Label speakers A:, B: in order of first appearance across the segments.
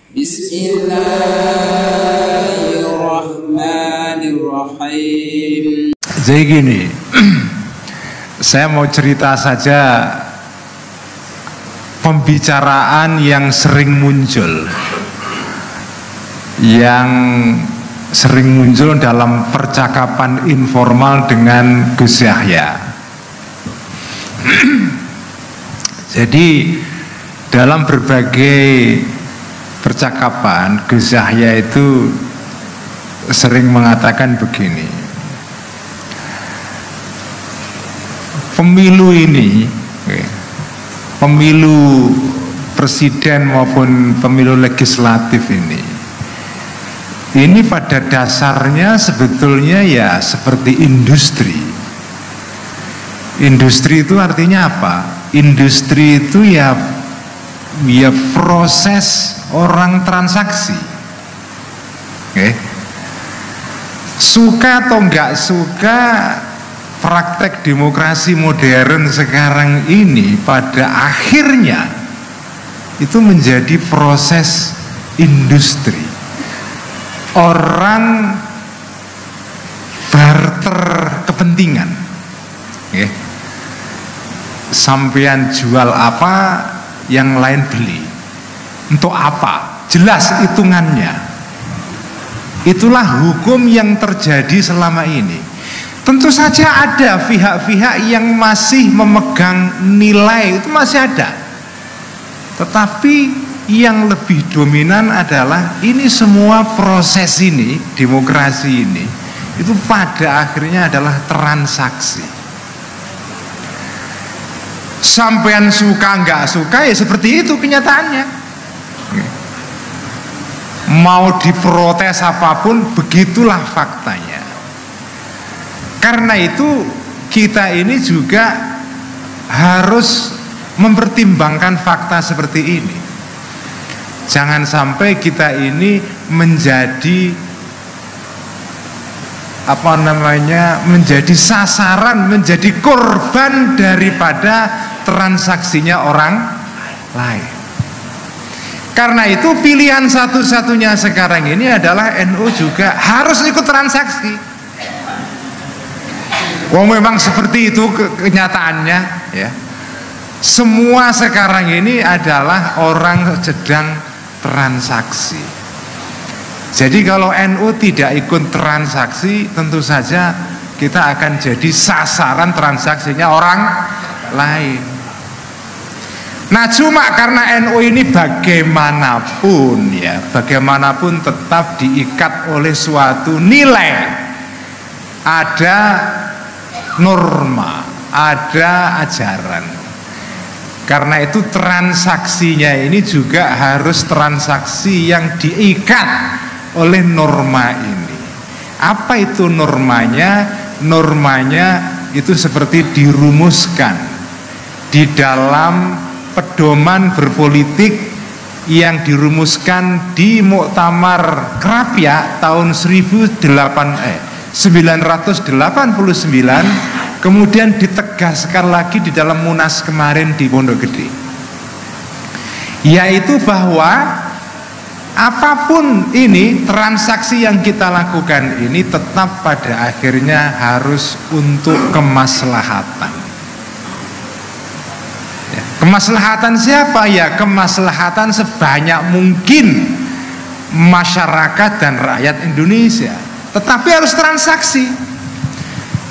A: Bismillahirrahmanirrahim.
B: Jadi gini, saya mau cerita saja pembicaraan yang sering muncul dalam percakapan informal dengan Gus Yahya. Jadi dalam berbagai percakapan Gus Yahya itu sering mengatakan begini, pemilu ini, pemilu presiden maupun pemilu legislatif ini pada dasarnya sebetulnya ya seperti industri. Industri itu artinya apa? Industri itu ya proses orang transaksi. Suka atau enggak suka, praktek demokrasi modern sekarang ini pada akhirnya itu menjadi proses industri. Orang barter kepentingan, sampean jual apa, yang lain beli. Untuk apa? Jelas hitungannya. Itulah hukum yang terjadi selama ini. Tentu saja ada pihak-pihak yang masih memegang nilai, itu masih ada. Tetapi yang lebih dominan adalah ini semua proses ini, demokrasi ini, itu pada akhirnya adalah transaksi. Sampean suka nggak suka ya seperti itu kenyataannya. Mau diprotes apapun, begitulah faktanya. Karena itu kita ini juga harus mempertimbangkan fakta seperti ini. Jangan sampai kita ini menjadi menjadi sasaran, menjadi korban daripada transaksinya orang lain. Karena itu pilihan satu-satunya sekarang ini adalah NU juga harus ikut transaksi. Memang seperti itu kenyataannya, ya. Semua sekarang ini adalah orang sedang transaksi. Jadi kalau NU tidak ikut transaksi, tentu saja kita akan jadi sasaran transaksinya orang lain. Nah, cuma karena NU ini bagaimanapun tetap diikat oleh suatu nilai, ada norma, ada ajaran. Karena itu transaksinya ini juga harus transaksi yang diikat oleh norma ini. Apa itu normanya? Normanya itu seperti dirumuskan di dalam pedoman berpolitik yang dirumuskan di Muktamar Krapyak tahun 1989, kemudian ditegaskan lagi di dalam Munas kemarin di Pondok Gede, yaitu bahwa apapun ini transaksi yang kita lakukan ini tetap pada akhirnya harus untuk kemaslahatan. Kemaslahatan siapa? Ya kemaslahatan sebanyak mungkin masyarakat dan rakyat Indonesia. Tetapi harus transaksi.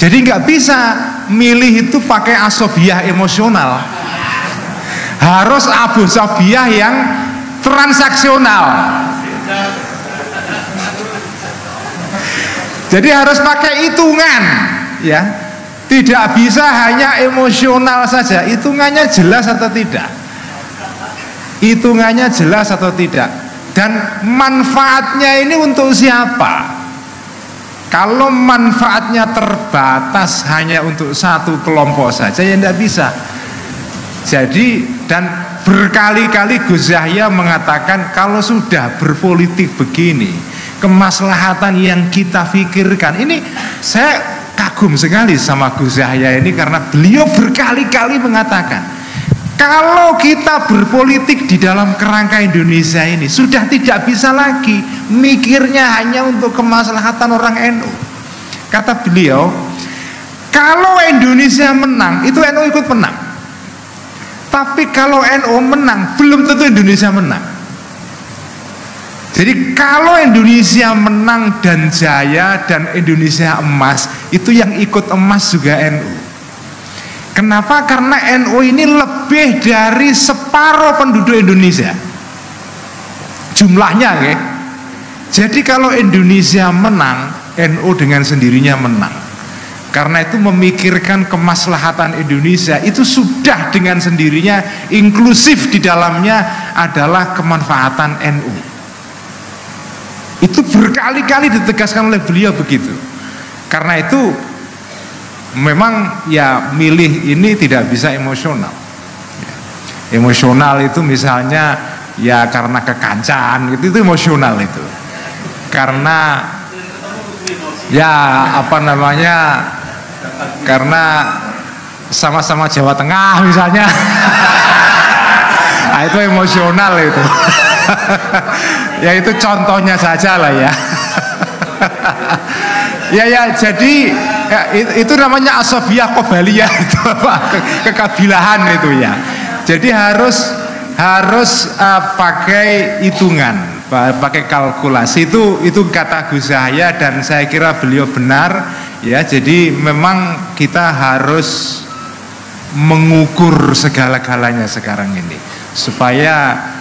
B: Jadi nggak bisa milih itu pakai asobiah emosional. Harus abu sobiah yang transaksional. Jadi harus pakai hitungan, ya. Tidak bisa hanya emosional saja. Hitungannya jelas atau tidak? Hitungannya jelas atau tidak? Dan manfaatnya ini untuk siapa? Kalau manfaatnya terbatas hanya untuk satu kelompok saja, ya tidak bisa. Jadi, dan berkali-kali Gus Yahya mengatakan kalau sudah berpolitik begini, kemaslahatan yang kita pikirkan ini, saya kagum sekali sama Gus Yahya ini karena beliau berkali-kali mengatakan Kalau kita berpolitik di dalam kerangka Indonesia ini sudah tidak bisa lagi mikirnya hanya untuk kemaslahatan orang NU. Kata beliau, kalau Indonesia menang itu NU ikut menang, tapi kalau NU menang belum tentu Indonesia menang. Jadi kalau Indonesia menang dan jaya dan Indonesia emas, itu yang ikut emas juga NU. Kenapa? Karena NU ini lebih dari separuh penduduk Indonesia jumlahnya, ya. Jadi kalau Indonesia menang, NU dengan sendirinya menang. Karena itu memikirkan kemaslahatan Indonesia itu sudah dengan sendirinya, inklusif di dalamnya adalah kemanfaatan NU. Itu berkali-kali ditegaskan oleh beliau begitu. Karena itu memang ya milih ini tidak bisa emosional. Emosional itu misalnya ya karena kekancan itu emosional itu. Karena ya apa namanya, karena sama-sama Jawa Tengah misalnya. Nah, itu emosional itu. Ya itu contohnya saja lah ya. Ya jadi ya, itu namanya asofiyah qobaliyah itu kekabilahan itu ya. Jadi harus pakai hitungan, pakai kalkulasi, itu kata Gus Yahya dan saya kira beliau benar ya. Jadi memang kita harus mengukur segala-galanya sekarang ini supaya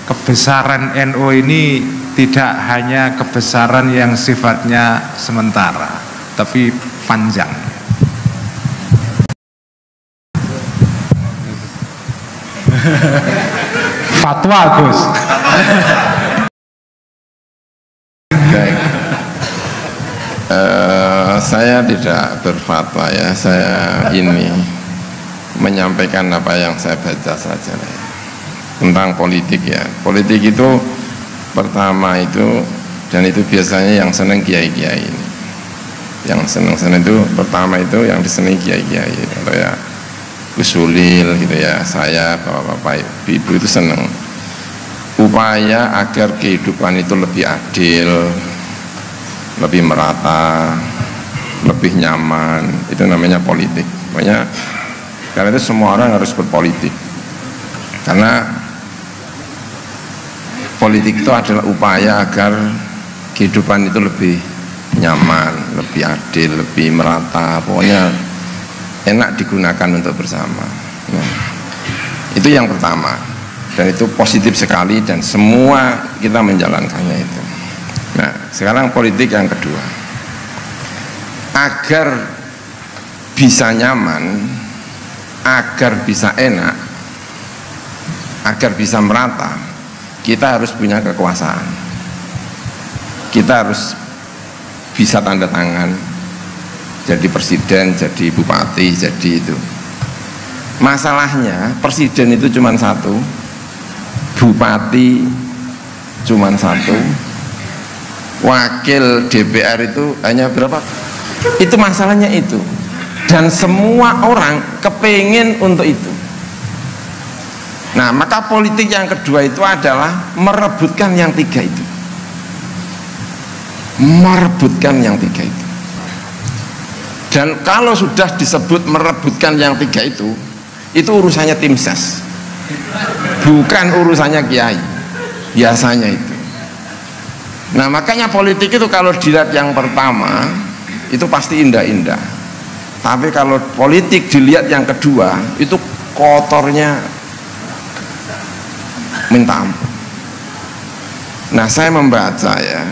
B: kebesaran NU ini tidak hanya kebesaran yang sifatnya sementara, tapi panjang. Fatwa Gus.
A: Saya tidak berfatwa ya, saya ini menyampaikan apa yang saya baca saja tentang politik ya. Politik itu pertama itu, dan itu biasanya yang seneng kiai-kiai ini, yang seneng itu pertama itu yang disenangi kiai-kiai atau ya usulil gitu ya, saya bapak-bapak ibu itu seneng upaya agar kehidupan itu lebih adil, lebih merata, lebih nyaman. Itu namanya politik. Pokoknya karena itu semua orang harus berpolitik, karena politik itu adalah upaya agar kehidupan itu lebih nyaman, lebih adil, lebih merata, pokoknya enak digunakan untuk bersama. Nah, itu yang pertama, dan itu positif sekali dan semua kita menjalankannya itu. Nah, sekarang politik yang kedua, agar bisa nyaman, agar bisa enak, agar bisa merata, kita harus punya kekuasaan. Kita harus bisa tanda tangan jadi presiden, jadi bupati, jadi itu. Masalahnya presiden itu cuma satu, bupati cuma satu, wakil DPR itu hanya berapa? Itu masalahnya itu. Dan semua orang kepingin untuk itu. Nah, maka politik yang kedua itu adalah merebutkan yang tiga itu. Merebutkan yang tiga itu. Dan kalau sudah disebut merebutkan yang tiga itu urusannya tim ses, bukan urusannya kiai biasanya itu. Nah, makanya politik itu kalau dilihat yang pertama itu pasti indah-indah, tapi kalau politik dilihat yang kedua itu kotornya minta ampun. Nah, saya membaca ya,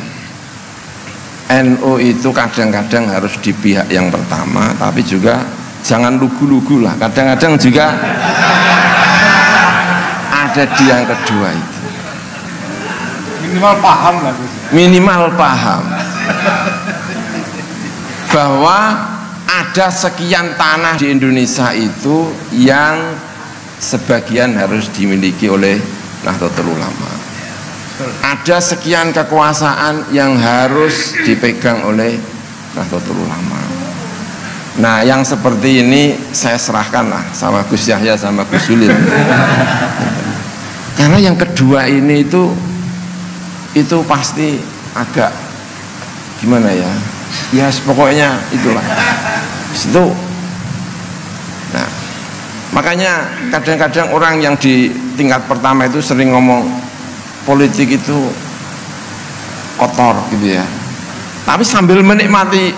A: NU itu kadang-kadang harus di pihak yang pertama, tapi juga jangan lugu-lugu lah, kadang-kadang juga ada di yang kedua itu.
B: Minimal paham lah,
A: minimal paham bahwa ada sekian tanah di Indonesia itu yang sebagian harus dimiliki oleh Nahdlatul Ulama. Ada sekian kekuasaan yang harus dipegang oleh Nahdlatul Ulama. Nah, yang seperti ini saya serahkan lah sama Gus Yahya sama Gus Sulil. Karena yang kedua ini itu pasti agak gimana ya? Ya pokoknya itulah. Itu. Nah, makanya kadang-kadang orang yang di tingkat pertama itu sering ngomong politik itu kotor gitu ya. Tapi sambil menikmati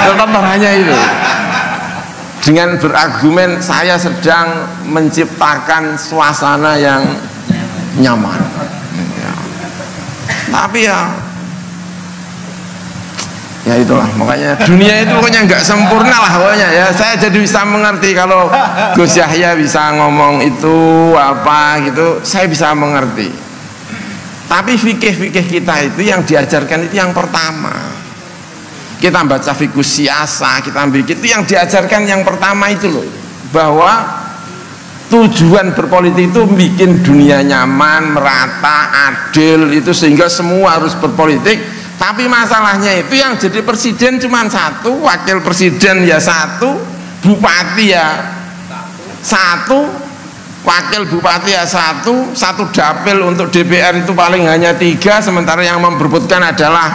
A: kekotorannya itu dengan berargumen saya sedang menciptakan suasana yang nyaman ya. Tapi ya itulah, makanya dunia itu pokoknya nggak sempurna lah pokoknya ya. Saya jadi bisa mengerti kalau Gus Yahya bisa ngomong itu apa gitu, saya bisa mengerti. Tapi fikih-fikih kita itu yang diajarkan itu yang pertama. Kita baca fikih siasa, kita ambil itu yang diajarkan yang pertama itu loh, bahwa tujuan berpolitik itu bikin dunia nyaman, merata, adil itu sehingga semua harus berpolitik. Tapi masalahnya itu yang jadi presiden cuma satu, wakil presiden ya satu, bupati ya satu, wakil bupati ya satu dapil untuk DPR itu paling hanya 3, sementara yang memperebutkan adalah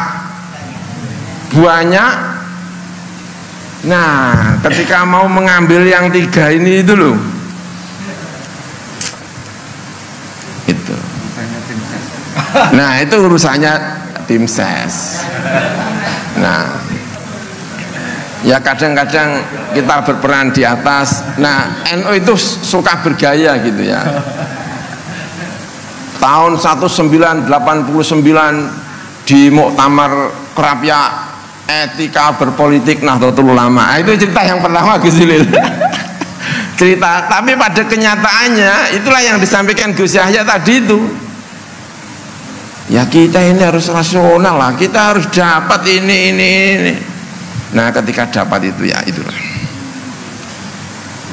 A: banyak. Nah, ketika mau mengambil yang 3 ini itu loh, itu. Nah, itu urusannya tim ses. Nah, ya kadang-kadang kita berperan di atas. Nah, NU itu suka bergaya gitu ya. Tahun 1989 di Muktamar Kerapia Etika Berpolitik Nahdlatul Ulama. Itu cerita yang pertama Gus Jalil. Cerita, tapi pada kenyataannya itulah yang disampaikan Gus Yahya tadi itu. Ya kita ini harus rasional lah, kita harus dapat ini. Nah, ketika dapat itu ya itulah.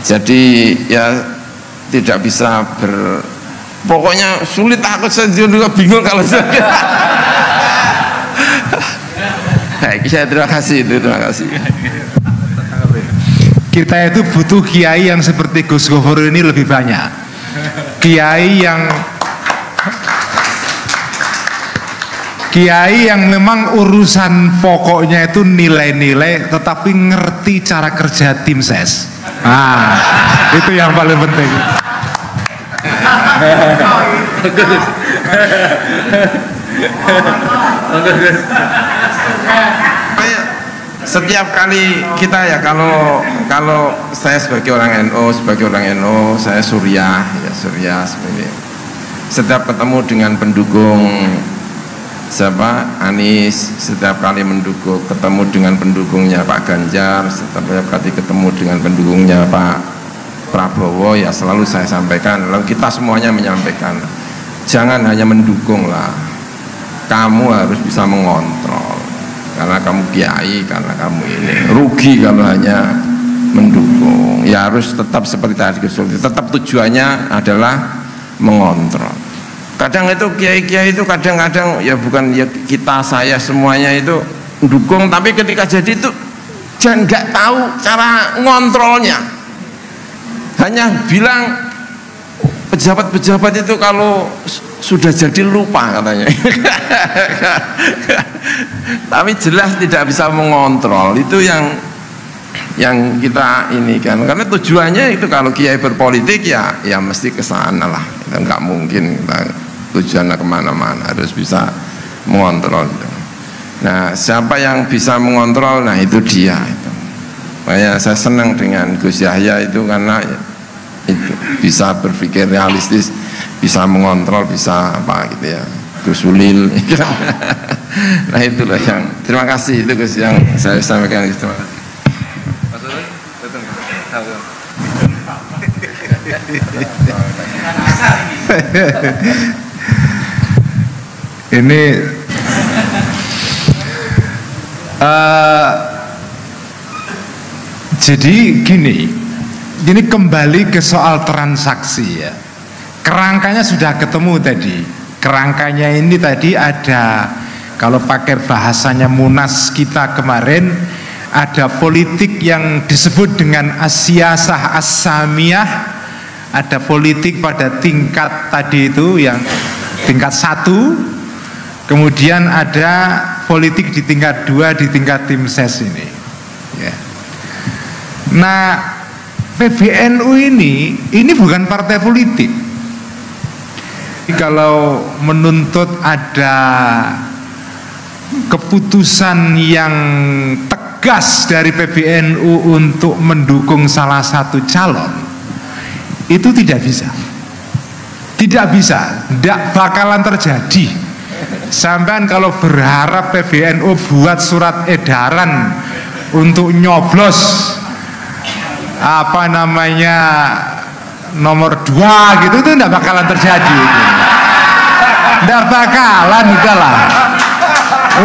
A: Jadi ya tidak bisa pokoknya sulit, aku juga bingung kalau saya. Baik, saya terima kasih itu, terima kasih.
B: Kita itu butuh kiai yang seperti Gus Gofur ini lebih banyak. Kiai yang memang urusan pokoknya itu nilai-nilai, tetapi ngerti cara kerja tim ses. Nah, itu yang paling penting.
A: Setiap kali kita ya, kalau saya sebagai orang NU, saya Suriah sebenarnya. Setiap ketemu dengan pendukung Anies, setiap kali ketemu dengan pendukungnya Pak Ganjar, setiap kali ketemu dengan pendukungnya Pak Prabowo, ya selalu saya sampaikan, lalu kita semuanya menyampaikan, jangan hanya mendukung lah, kamu harus bisa mengontrol, karena kamu kiai, karena kamu ini rugi kalau hanya mendukung. Ya harus tetap seperti tadi, tetap tujuannya adalah mengontrol. Kadang itu kiai-kiai itu kadang-kadang ya bukan ya saya semuanya itu mendukung, tapi ketika jadi itu jangan nggak tahu cara ngontrolnya. Hanya bilang pejabat-pejabat itu kalau sudah jadi lupa katanya. Tapi jelas tidak bisa mengontrol, itu yang kita ini kan, karena tujuannya itu kalau kiai berpolitik ya mesti ke sana lah, kita nggak mungkin tujuannya kemana-mana, harus bisa mengontrol itu. Nah, siapa yang bisa mengontrol, nah itu dia itu. Makanya saya senang dengan Gus Yahya itu, karena itu bisa berpikir realistis, bisa mengontrol, bisa apa gitu ya. Gus Sulil. Nah itulah yang, terima kasih itu Gus yang saya sampaikan. Terima kasih.
B: Ini jadi gini, ini kembali ke soal transaksi ya. Kerangkanya sudah ketemu tadi. Kerangkanya ini tadi ada, kalau pakai bahasanya Munas kita kemarin, ada politik yang disebut dengan as-siyasah as-samiyah, ada politik pada tingkat tadi itu yang tingkat 1, kemudian ada politik di tingkat 2, di tingkat tim ses ini ya. Nah, PBNU ini bukan partai politik. Kalau menuntut ada keputusan yang tegas dari PBNU untuk mendukung salah satu calon, itu tidak bisa, tidak bakalan terjadi. Sampean kalau berharap PBNU buat surat edaran untuk nyoblos apa namanya nomor 2 gitu, itu tidak bakalan terjadi. Tidak bakalan,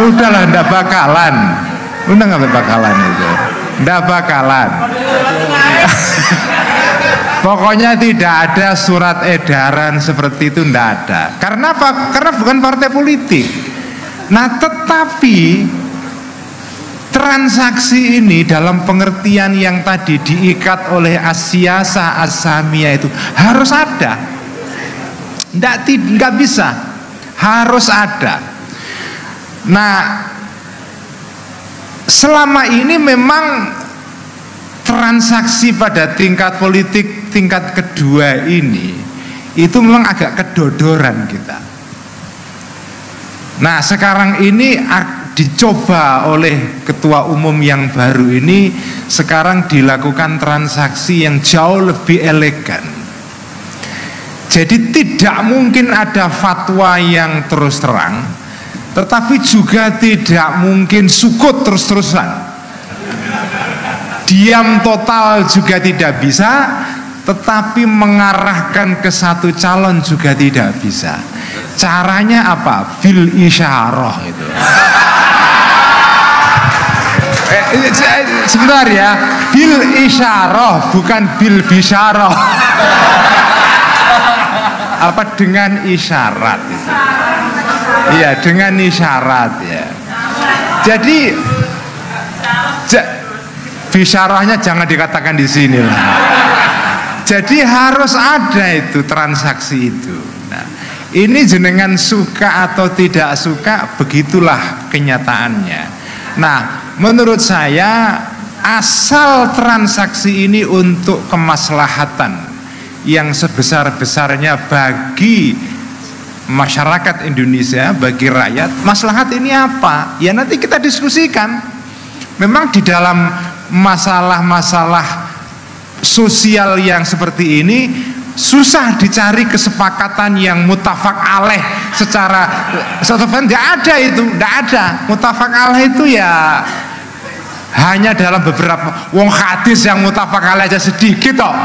B: udahlah tidak bakalan, udah nggak bakalan itu, tidak bakalan. Pokoknya tidak ada surat edaran seperti itu, tidak ada. Karena apa? Karena bukan partai politik. Nah, tetapi transaksi ini dalam pengertian yang tadi diikat oleh as-siyasah as-samiyah itu harus ada. Nggak bisa, harus ada. Nah, selama ini memang transaksi pada tingkat politik tingkat kedua ini itu memang agak kedodoran kita. Nah, sekarang ini dicoba oleh ketua umum yang baru ini, sekarang dilakukan transaksi yang jauh lebih elegan. Jadi tidak mungkin ada fatwa yang terus terang, tetapi juga tidak mungkin sukut terus-terusan. Diam total juga tidak bisa, tetapi mengarahkan ke satu calon juga tidak bisa. Caranya apa? Bil isyarah itu. Sebentar ya, bil isyarah bukan bil bisyarah. Apa dengan isyarat itu? Iya, dengan isyarat ya. Jadi bisyarahnya jangan dikatakan di sini lah. Jadi harus ada itu transaksi itu. Nah, ini jenengan suka atau tidak suka, begitulah kenyataannya. Nah, menurut saya asal transaksi ini untuk kemaslahatan yang sebesar-besarnya bagi masyarakat Indonesia, bagi rakyat, maslahat ini apa? Ya nanti kita diskusikan. Memang di dalam masalah-masalah sosial yang seperti ini susah dicari kesepakatan yang mutafak alaih secara tidak ada itu, tidak ada. Mutafak alaih itu ya hanya dalam beberapa hadis yang mutafak alaih aja sedikit kok.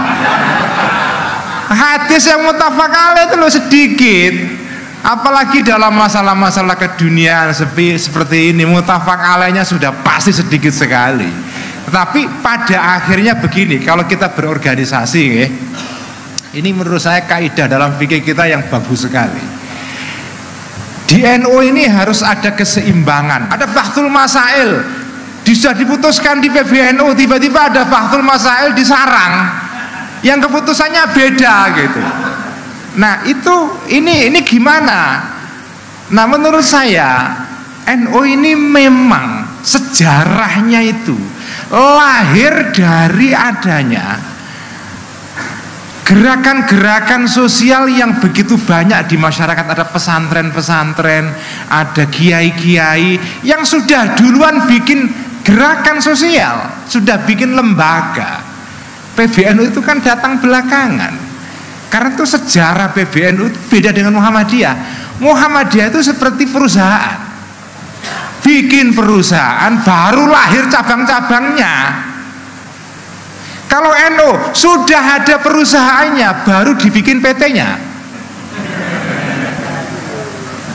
B: Hadis yang mutafak alaih itu loh sedikit. Apalagi dalam masalah-masalah keduniaan seperti ini, mutafak alaihnya sudah pasti sedikit sekali. Tetapi pada akhirnya begini, kalau kita berorganisasi, ini menurut saya kaidah dalam fikih kita yang bagus sekali. Di NU ini harus ada keseimbangan, ada bahtul masail. Sudah diputuskan di PBNU, tiba-tiba ada bahtul masail di sarang, yang keputusannya beda gitu. Nah ini gimana? Nah menurut saya NU ini memang sejarahnya itu lahir dari adanya gerakan-gerakan sosial yang begitu banyak di masyarakat. Ada pesantren-pesantren, ada kiai-kiai yang sudah duluan bikin gerakan sosial, sudah bikin lembaga. PBNU itu kan datang belakangan. Karena itu sejarah PBNU itu beda dengan Muhammadiyah. Muhammadiyah itu seperti perusahaan, bikin perusahaan baru lahir cabang-cabangnya. Kalau NU sudah ada perusahaannya baru dibikin PT-nya.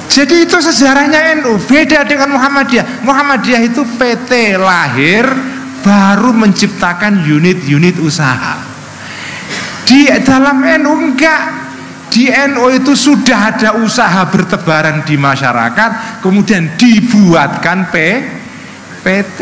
B: Jadi itu sejarahnya NU, beda dengan Muhammadiyah. Muhammadiyah itu PT lahir baru menciptakan unit-unit usaha. Di dalam NU enggak. Di NU itu sudah ada usaha bertebaran di masyarakat, kemudian dibuatkan PT.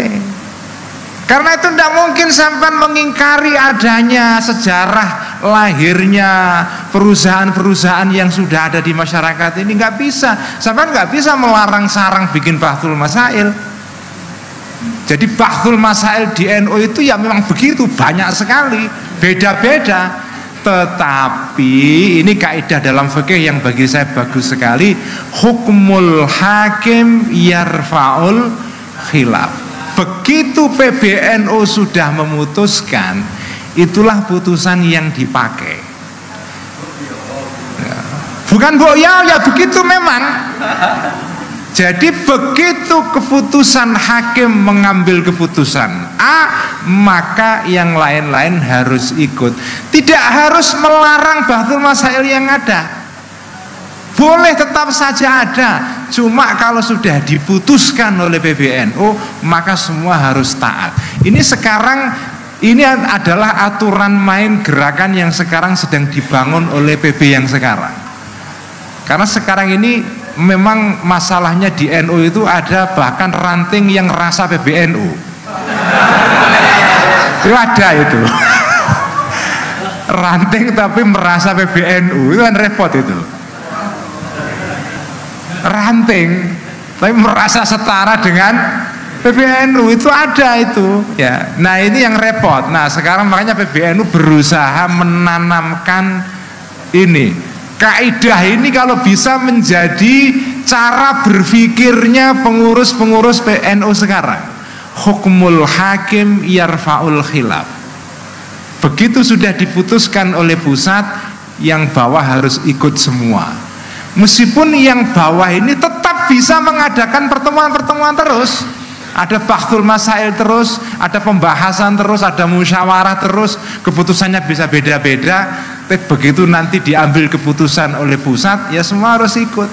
B: Karena itu tidak mungkin sampai mengingkari adanya sejarah lahirnya perusahaan-perusahaan yang sudah ada di masyarakat ini, nggak bisa. Sampai nggak bisa melarang sarang bikin bahthul masail. Jadi bahthul masail di NU itu ya memang begitu, banyak sekali, beda-beda. Tetapi ini kaidah dalam fikih yang bagi saya bagus sekali, hukmul hakim yarfa'ul khilaf. Begitu PBNU sudah memutuskan, itulah putusan yang dipakai. Bukan ya begitu memang. Jadi begitu keputusan hakim mengambil keputusan A, maka yang lain-lain harus ikut. Tidak harus melarang bahthul masail yang ada. Boleh tetap saja ada, cuma kalau sudah diputuskan oleh PBNU maka semua harus taat. Ini sekarang, ini adalah aturan main gerakan yang sekarang sedang dibangun oleh PB yang sekarang. Karena sekarang ini memang masalahnya di NU itu ada bahkan ranting yang rasa PBNU. Itu ada itu. Ranting tapi merasa PBNU, itu kan repot itu. Ranting tapi merasa setara dengan PBNU, itu ada itu ya. Nah ini yang repot. Nah sekarang makanya PBNU berusaha menanamkan ini kaidah ini, kalau bisa menjadi cara berpikirnya pengurus-pengurus PNU sekarang. Hukmul hakim yarfa'ul khilaf. Begitu sudah diputuskan oleh pusat, yang bawah harus ikut semua. Meskipun yang bawah ini tetap bisa mengadakan pertemuan-pertemuan terus, ada bahthul masail terus, ada pembahasan terus, ada musyawarah terus, keputusannya bisa beda-beda. Tapi begitu nanti diambil keputusan oleh pusat, ya semua harus ikut,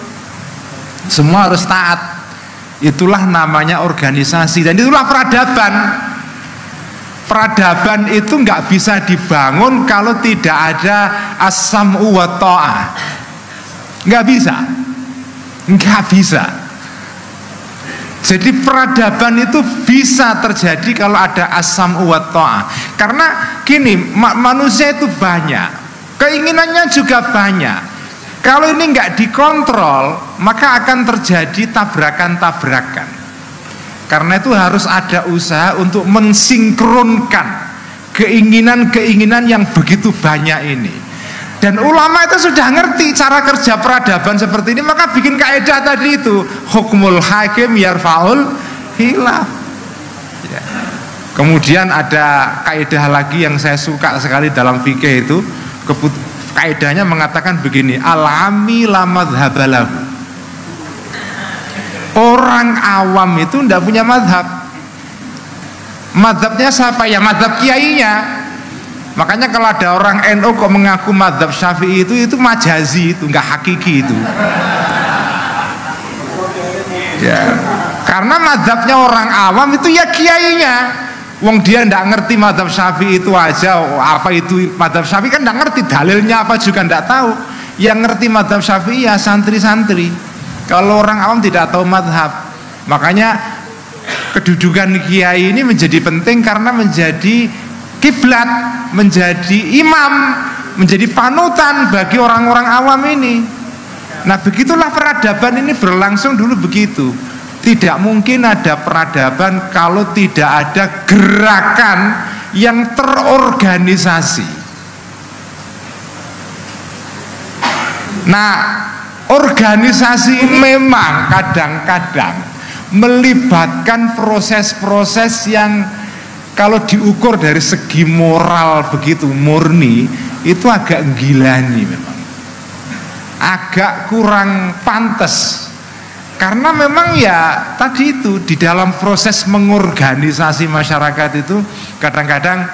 B: semua harus taat. Itulah namanya organisasi, dan itulah peradaban. Peradaban itu nggak bisa dibangun kalau tidak ada as-sam'u wa ta'ah. Nggak bisa. Jadi peradaban itu bisa terjadi kalau ada as-sam'u wa ta'ah. Karena gini, manusia itu banyak, keinginannya juga banyak. Kalau ini nggak dikontrol, maka akan terjadi tabrakan-tabrakan. Karena itu harus ada usaha untuk mensinkronkan keinginan-keinginan yang begitu banyak ini. Dan ulama itu sudah ngerti cara kerja peradaban seperti ini, maka bikin kaidah tadi itu, hukmul hakim yarfa'ul khilaf ya. Kemudian ada kaidah lagi yang saya suka sekali dalam fikih itu, kaidahnya mengatakan begini, al-ami la madhabalahu. Orang awam itu tidak punya madhab. Madhabnya siapa? Ya madhab kiainya. Makanya kalau ada orang NU kok mengaku madhab Syafi'i itu majazi, itu nggak hakiki itu. Ya, karena madhabnya orang awam itu ya kiainya. Wong dia ndak ngerti madhab Syafi'i itu aja, apa itu madhab Syafi'i kan ndak ngerti, dalilnya apa juga ndak tahu. Yang ngerti madhab Syafi'i ya santri-santri. Kalau orang awam tidak tahu madhab, makanya kedudukan kiai ini menjadi penting karena menjadi kiblat, menjadi imam, menjadi panutan bagi orang-orang awam ini. Nah begitulah peradaban ini berlangsung dulu begitu. Tidak mungkin ada peradaban kalau tidak ada gerakan yang terorganisasi. Nah organisasi memang kadang-kadang melibatkan proses-proses yang kalau diukur dari segi moral begitu murni, itu agak gilani memang, agak kurang pantas. Karena memang ya tadi itu di dalam proses mengorganisasi masyarakat itu kadang-kadang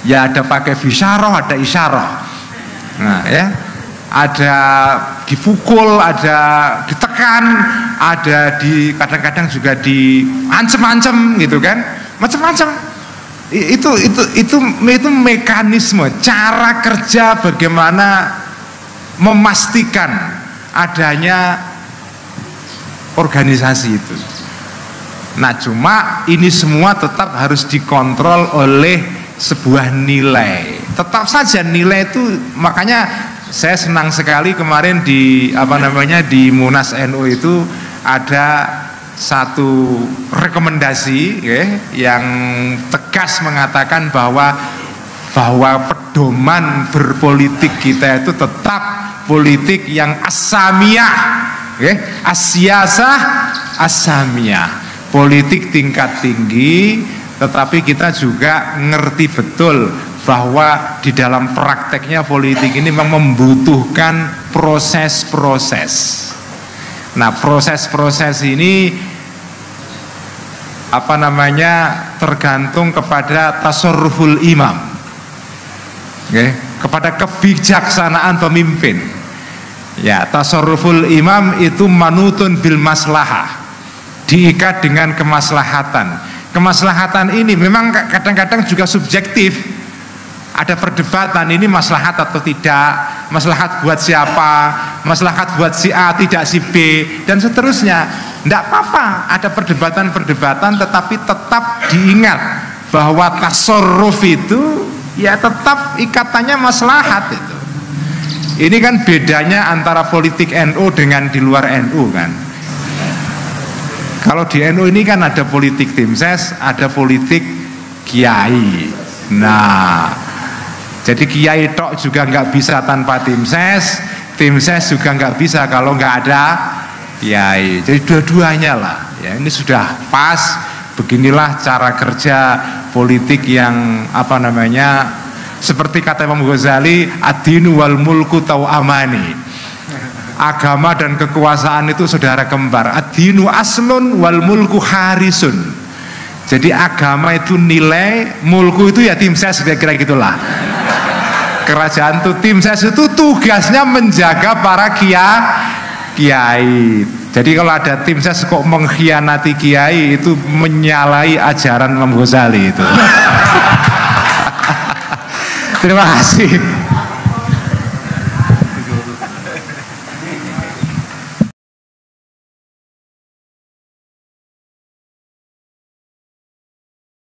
B: ya ada pakai bisyarah, ada isyarah. Nah ya, ada dipukul, ada ditekan, ada di kadang-kadang juga diancem-ancem gitu kan, macam-macam. Itu mekanisme cara kerja bagaimana memastikan adanya organisasi itu. Nah cuma ini semua tetap harus dikontrol oleh sebuah nilai. Tetap saja nilai itu, makanya saya senang sekali kemarin di di Munas NU itu ada satu rekomendasi yang tegas mengatakan bahwa pedoman berpolitik kita itu tetap politik yang as-samiyah, as-siyasah as-samiyah, politik tingkat tinggi, tetapi kita juga ngerti betul bahwa di dalam prakteknya politik ini memang membutuhkan proses-proses. Nah, proses-proses ini tergantung kepada tasarruful imam, kepada kebijaksanaan pemimpin. Ya, tasarruful imam itu manutun bil maslahah, diikat dengan kemaslahatan. Kemaslahatan ini memang kadang-kadang juga subjektif. Ada perdebatan, ini maslahat atau tidak, maslahat buat siapa, maslahat buat si A tidak si B, dan seterusnya. Tidak apa-apa ada perdebatan-perdebatan, tetapi tetap diingat bahwa tasarruf itu ya tetap ikatannya maslahat itu. Ini kan bedanya antara politik NU dengan di luar NU kan. Kalau di NU ini kan ada politik tim ses, ada politik kiai. Nah, jadi kiai tok juga nggak bisa tanpa tim ses juga nggak bisa kalau nggak ada kiai. Jadi dua-duanya lah. Ya, ini sudah pas. Beginilah cara kerja politik yang seperti kata Imam Ghazali, ad-dinu wal mulku tau'amani. Agama dan kekuasaan itu saudara kembar. Ad-dinu aslun wal mulku harisun. Jadi agama itu nilai, mulku itu ya tim ses, kira-kira gitulah. Kerajaan itu tim ses itu tugasnya menjaga para kiai. Jadi kalau ada tim ses kok mengkhianati kiai, itu menyalahi ajaran Imam Ghazali itu. Terima kasih.